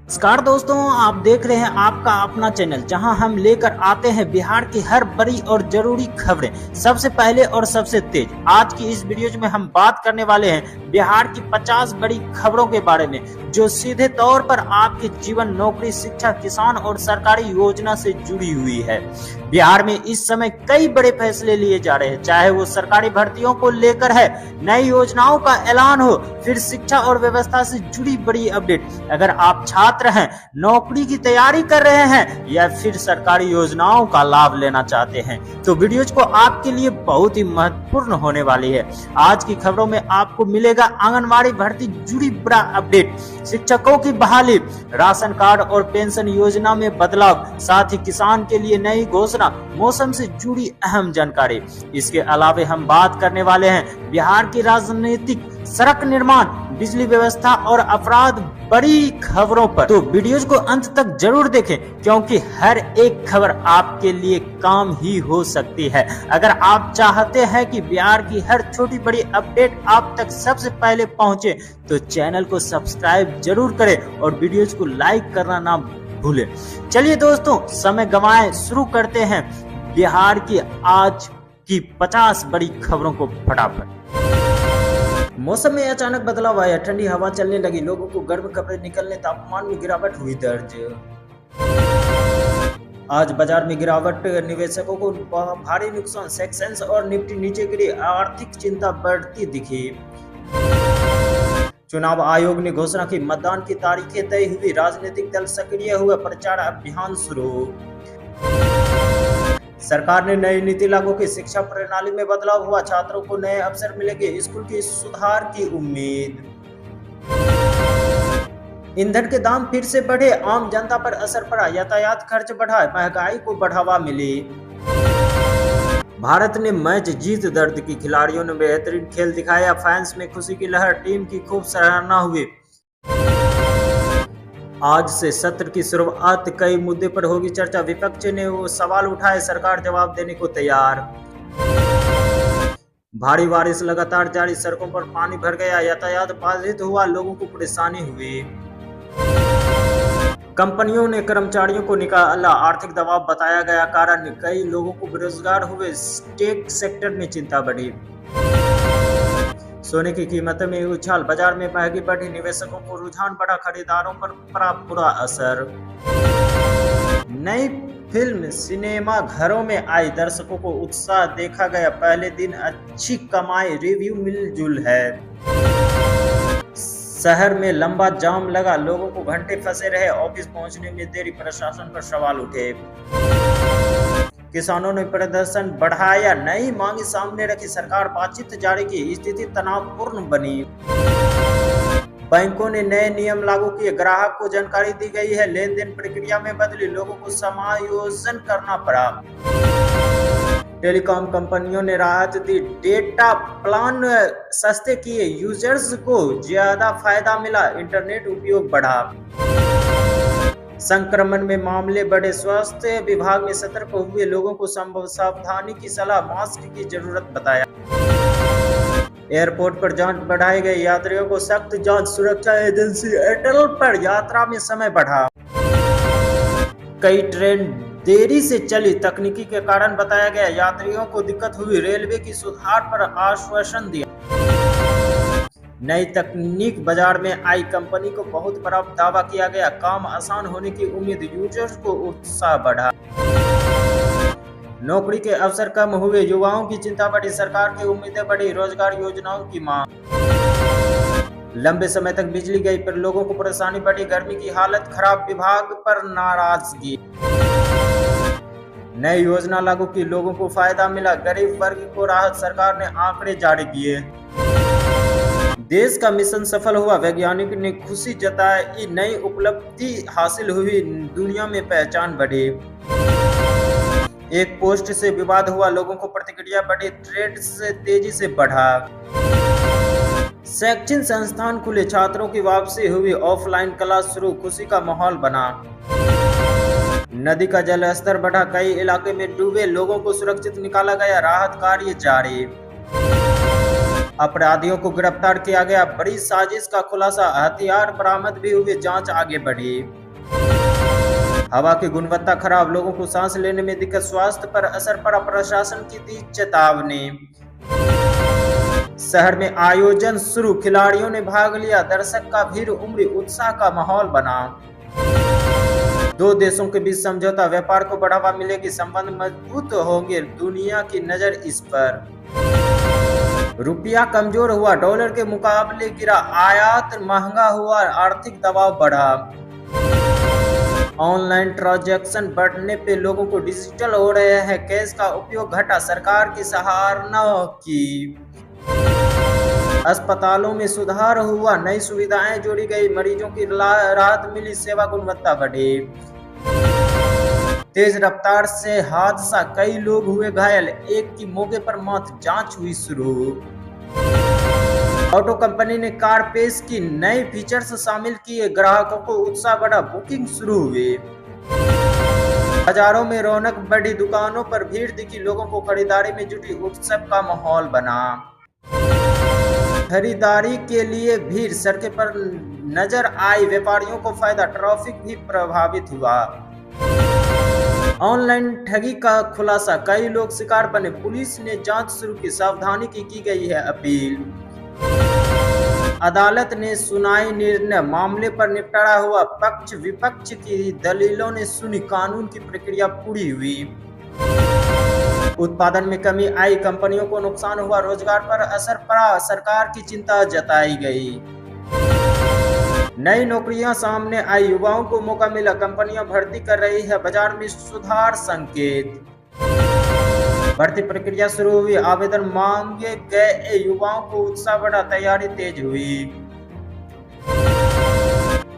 नमस्कार दोस्तों, आप देख रहे हैं आपका अपना चैनल जहां हम लेकर आते हैं बिहार की हर बड़ी और जरूरी खबरें सबसे पहले और सबसे तेज। आज की इस वीडियो में हम बात करने वाले हैं बिहार की 50 बड़ी खबरों के बारे में जो सीधे तौर पर आपके जीवन, नौकरी, शिक्षा, किसान और सरकारी योजना से जुड़ी हुई है। बिहार में इस समय कई बड़े फैसले लिए जा रहे हैं, चाहे वो सरकारी भर्तियों को लेकर है, नई योजनाओं का ऐलान हो, फिर शिक्षा और व्यवस्था से जुड़ी बड़ी अपडेट। अगर आप छात्र हैं, नौकरी की तैयारी कर रहे हैं या फिर सरकारी योजनाओं का लाभ लेना चाहते हैं तो वीडियोज को आपके लिए बहुत ही महत्वपूर्ण होने वाली है। आज की खबरों में आपको मिलेगा आंगनबाड़ी भर्ती जुड़ी बड़ा अपडेट, शिक्षकों की बहाली, राशन कार्ड और पेंशन योजना में बदलाव, साथ ही किसान के लिए नई घोषणा, मौसम से जुड़ी अहम जानकारी। इसके अलावा हम बात करने वाले हैं बिहार की राजनीतिक, सड़क निर्माण, बिजली व्यवस्था और अपराध बड़ी खबरों पर। तो वीडियोज को अंत तक जरूर देखें क्योंकि हर एक खबर आपके लिए काम ही हो सकती है। अगर आप चाहते हैं कि बिहार की हर छोटी बड़ी अपडेट आप तक सबसे पहले पहुंचे तो चैनल को सब्सक्राइब जरूर करें और वीडियोज को लाइक करना ना भूलें। चलिए दोस्तों, समय गंवाए शुरू करते हैं बिहार की आज की 50 बड़ी खबरों को फटाफट। मौसम में अचानक बदलाव आया, ठंडी हवा चलने लगी, लोगों को गर्म कपड़े निकलने, तापमान में गिरावट हुई दर्ज। आज बाजार में गिरावट, निवेशकों को भारी नुकसान, सेंसेक्स और निफ्टी नीचे गिरी, आर्थिक चिंता बढ़ती दिखी। चुनाव आयोग ने घोषणा की, मतदान की तारीखें तय हुई, राजनीतिक दल सक्रिय हुए, प्रचार अभियान शुरू। सरकार ने नई नीति लागू की, शिक्षा प्रणाली में बदलाव हुआ, छात्रों को नए अवसर मिलेंगे, स्कूल की सुधार की उम्मीद। ईंधन के दाम फिर से बढ़े, आम जनता पर असर पड़ा, यातायात खर्च बढ़ा, महंगाई को बढ़ावा मिली। भारत ने मैच जीत दर्ज की, खिलाड़ियों ने बेहतरीन खेल दिखाया, फैंस में खुशी की लहर, टीम की खूब सराहना हुई। आज से सत्र की शुरुआत, कई मुद्दे पर होगी चर्चा, विपक्ष ने वो सवाल उठाए, सरकार जवाब देने को तैयार। भारी बारिश लगातार जारी, सड़कों पर पानी भर गया, यातायात बाधित हुआ, लोगों को परेशानी हुई। कंपनियों ने कर्मचारियों को निकाला, आर्थिक दबाव बताया गया कारण, कई लोगों को बेरोजगार हुए, टेक सेक्टर में चिंता बढ़ी। सोने की कीमतों में उछाल, बाजार में महंगी बढ़ी, निवेशकों को रुझान बढ़ा, खरीदारों पर पड़ा बुरा असर। नई फिल्म सिनेमा घरों में आई, दर्शकों को उत्साह देखा गया, पहले दिन अच्छी कमाई, रिव्यू मिलजुल है। शहर में लंबा जाम लगा, लोगों को घंटे फंसे रहे, ऑफिस पहुंचने में देरी, प्रशासन पर सवाल उठे। किसानों ने प्रदर्शन बढ़ाया, नई मांगी सामने रखी, सरकार बातचीत जारी की, स्थिति तनावपूर्ण बनी। बैंकों ने नए नियम लागू किए, ग्राहक को जानकारी दी गई है, लेन देन प्रक्रिया में बदली, लोगों को समायोजन करना पड़ा। टेलीकॉम कंपनियों ने राहत दी, डेटा प्लान सस्ते किए, यूजर्स को ज्यादा फायदा मिला, इंटरनेट उपयोग बढ़ा। संक्रमण में मामले बढ़े, स्वास्थ्य विभाग में सतर्क हुए, लोगों को सावधानी की सलाह, मास्क की जरूरत बताया। एयरपोर्ट पर जांच बढ़ाई गई, यात्रियों को सख्त जांच, सुरक्षा एजेंसी एयरटेल पर यात्रा में समय बढ़ा। कई ट्रेन देरी से चली, तकनीकी के कारण बताया गया, यात्रियों को दिक्कत हुई, रेलवे की सुधार पर आश्वासन दिया। नई तकनीक बाजार में आई, कंपनी को बहुत बड़ा दावा किया गया, काम आसान होने की उम्मीद, यूजर्स को उत्साह बढ़ा। नौकरी के अवसर कम हुए, युवाओं की चिंता बढ़ी, सरकार की उम्मीदें बढ़ी, रोजगार योजनाओं की मांग। लंबे समय तक बिजली गई पर लोगों को परेशानी बढ़ी, गर्मी की हालत खराब, विभाग पर नाराजगी। नई योजना लागू की, लोगों को फायदा मिला, गरीब वर्ग को राहत, सरकार ने आंकड़े जारी किए। देश का मिशन सफल हुआ, वैज्ञानिक ने खुशी जताई, नई उपलब्धि हासिल हुई, दुनिया में पहचान बढ़ी। एक पोस्ट से विवाद हुआ, लोगों को प्रतिक्रिया बढ़ी, ट्रेड से तेजी से बढ़ा। शैक्षणिक संस्थान खुले, छात्रों की वापसी हुई, ऑफलाइन क्लास शुरू, खुशी का माहौल बना। नदी का जलस्तर बढ़ा, कई इलाके में डूबे, लोगों को सुरक्षित निकाला गया, राहत कार्य जारी। अपराधियों को गिरफ्तार किया गया, बड़ी साजिश का खुलासा, हथियार बरामद भी हुए, जांच आगे बढ़ी। हवा की गुणवत्ता खराब, लोगों को सांस लेने में दिक्कत, स्वास्थ्य पर असर पड़ा, प्रशासन की दी चेतावनी। शहर में आयोजन शुरू, खिलाड़ियों ने भाग लिया, दर्शक का भीड़ उमड़ी, उत्साह का माहौल बना। दो देशों के बीच समझौता, व्यापार को बढ़ावा मिलेगी, संबंध मजबूत होंगे, दुनिया की नजर इस पर। रुपया कमजोर हुआ, डॉलर के मुकाबले गिरा, आयात महंगा हुआ, आर्थिक दबाव बढ़ा। ऑनलाइन ट्रांजैक्शन बढ़ने पे लोगों को डिजिटल हो रहे हैं, कैश का उपयोग घटा, सरकार की सराहना की। अस्पतालों में सुधार हुआ, नई सुविधाएं जोड़ी गई, मरीजों की राहत मिली, सेवा गुणवत्ता बढ़ी। तेज रफ्तार से हादसा, कई लोग हुए घायल, एक की मौके पर मौत, जांच हुई शुरू। ऑटो कंपनी ने कार पेश की, नए फीचर्स शामिल किए, ग्राहकों को उत्साह बढ़ा, बुकिंग शुरू हुई। बाजारों में रौनक बढ़ी, दुकानों पर भीड़ दिखी, लोगों को खरीदारी में जुटी, उत्सव का माहौल बना। खरीदारी के लिए भीड़ सड़कों पर नजर आई, व्यापारियों को फायदा, ट्रैफिक भी प्रभावित हुआ। ऑनलाइन ठगी का खुलासा, कई लोग शिकार बने, पुलिस ने जांच शुरू की, सावधानी की गई है अपील। अदालत ने सुनाई निर्णय, मामले पर निपटारा हुआ, पक्ष विपक्ष की दलीलों ने सुनी, कानून की प्रक्रिया पूरी हुई। उत्पादन में कमी आई, कंपनियों को नुकसान हुआ, रोजगार पर असर पड़ा, सरकार की चिंता जताई गई। नई नौकरियां सामने आई, युवाओं को मौका मिला, कंपनियां भर्ती कर रही है, बाजार में सुधार संकेत। भर्ती प्रक्रिया शुरू हुई, आवेदन मांगे गए, युवाओं को उत्साह बढ़ा, तैयारी तेज हुई।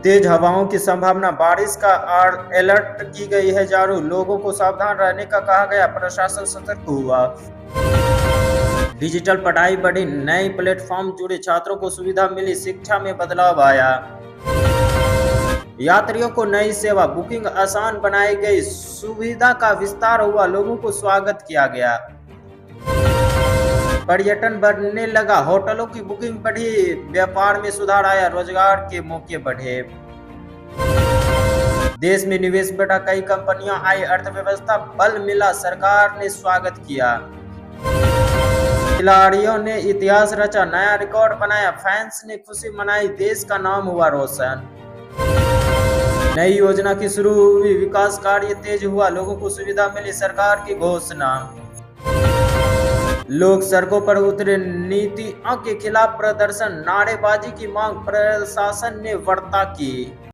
तेज हवाओं की संभावना, बारिश का अलर्ट की गई है जारी, लोगों को सावधान रहने का कहा गया, प्रशासन सतर्क हुआ। डिजिटल पढ़ाई बढ़ी, नए प्लेटफॉर्म जुड़े, छात्रों को सुविधा मिली, शिक्षा में बदलाव आया। यात्रियों को नई सेवा, बुकिंग आसान बनाई गई, सुविधा का विस्तार हुआ, लोगों को स्वागत किया गया। पर्यटन बढ़ने लगा, होटलों की बुकिंग बढ़ी, व्यापार में सुधार आया, रोजगार के मौके बढ़े। देश में निवेश बढ़ा, कई कंपनियां आई, अर्थव्यवस्था बल मिला, सरकार ने स्वागत किया। खिलाड़ियों ने इतिहास रचा, नया रिकॉर्ड बनाया, फैंस ने खुशी मनाई, देश का नाम हुआ रोशन। नई योजना की शुरू हुई, विकास कार्य तेज हुआ, लोगों को सुविधा मिली, सरकार की घोषणा। लोग सड़कों पर उतरे, नीतियों के खिलाफ प्रदर्शन, नारेबाजी की मांग, प्रशासन ने वार्ता की।